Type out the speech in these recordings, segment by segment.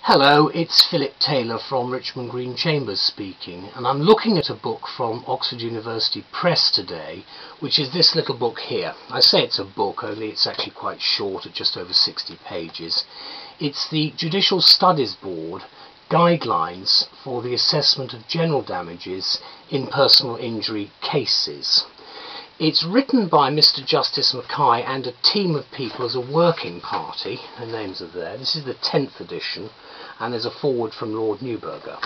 Hello, it's Phillip Taylor from Richmond Green Chambers speaking, and I'm looking at a book from Oxford University Press today, which is this little book here. I say it's a book, only it's actually quite short at just over 60 pages. It's the Judicial Studies Board Guidelines for the Assessment of General Damages in Personal Injury Cases. It's written by Mr. Justice Mackay and a team of people as a working party. Their names are there. This is the 10th edition, and there's a foreword from Lord Newburger.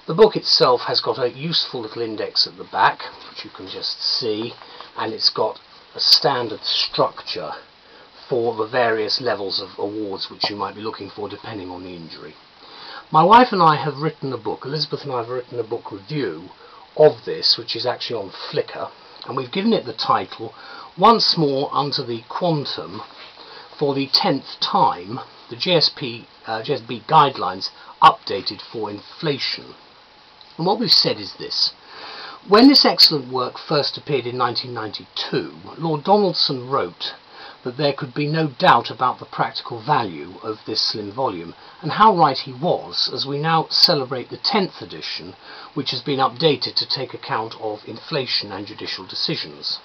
The book itself has got a useful little index at the back, which you can just see, and it's got a standard structure for the various levels of awards which you might be looking for depending on the injury. My wife and I have written a book, Elizabeth and I have written a book review of this, which is actually on Flickr, and we've given it the title, Once More Unto the Quantum, for the 10th time, the JSB Guidelines updated for inflation. And what we've said is this. When this excellent work first appeared in 1992, Lord Donaldson wrote that there could be no doubt about the practical value of this slim volume, and how right he was, as we now celebrate the 10th edition, which has been updated to take account of inflation and judicial decisions.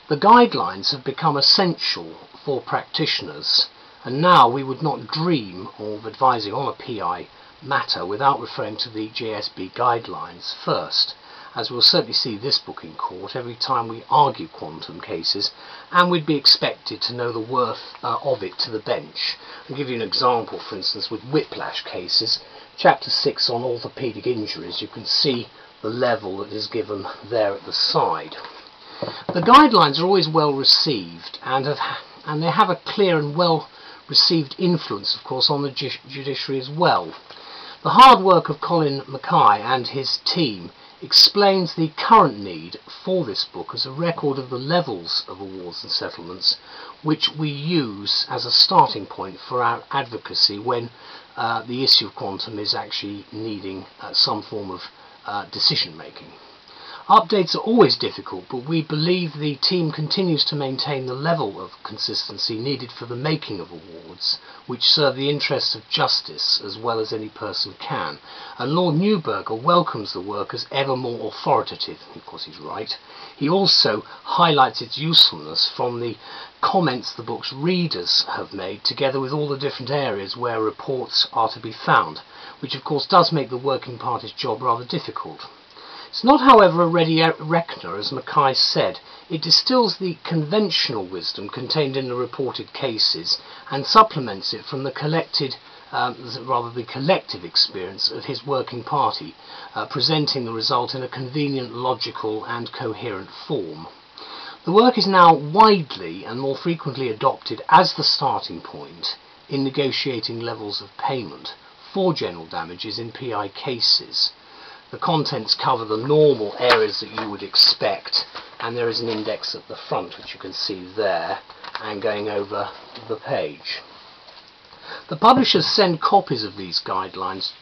The guidelines have become essential for practitioners, and now we would not dream of advising on a PI matter without referring to the JSB Guidelines first, as we'll certainly see this book in court every time we argue quantum cases, and we'd be expected to know the worth of it to the bench. I'll give you an example, for instance, with whiplash cases. Chapter 6 on orthopaedic injuries, you can see the level that is given there at the side. The guidelines are always well received, and they have a clear and well received influence, of course, on the judiciary as well. The hard work of Colin Mackay and his team explains the current need for this book as a record of the levels of awards and settlements which we use as a starting point for our advocacy when the issue of quantum is actually needing some form of decision making. Updates are always difficult, but we believe the team continues to maintain the level of consistency needed for the making of awards, which serve the interests of justice as well as any person can. And Lord Newburger welcomes the work as ever more authoritative. Of course, he's right. He also highlights its usefulness from the comments the book's readers have made, together with all the different areas where reports are to be found, which of course does make the working party's job rather difficult. It's not, however, a ready reckoner, as Mackay said. It distills the conventional wisdom contained in the reported cases and supplements it from the collective experience of his working party, presenting the result in a convenient, logical and coherent form. The work is now widely and more frequently adopted as the starting point in negotiating levels of payment for general damages in PI cases. The contents cover the normal areas that you would expect, and there is an index at the front which you can see there and going over the page. The publishers send copies of these guidelines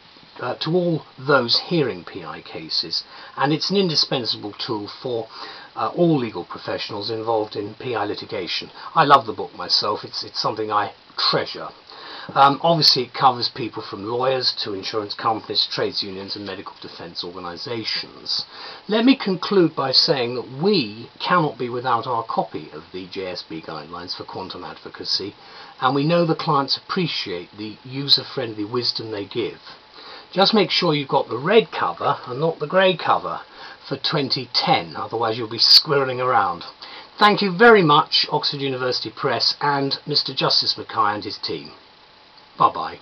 to all those hearing PI cases, and it's an indispensable tool for all legal professionals involved in PI litigation. I love the book myself. It's something I treasure. Obviously it covers people from lawyers to insurance companies, trades unions and medical defence organisations. Let me conclude by saying that we cannot be without our copy of the JSB Guidelines for quantum advocacy, and we know the clients appreciate the user-friendly wisdom they give. Just make sure you've got the red cover and not the grey cover for 2010, otherwise you'll be squirreling around. Thank you very much, Oxford University Press and Mr. Justice Mackay and his team. Bye-bye.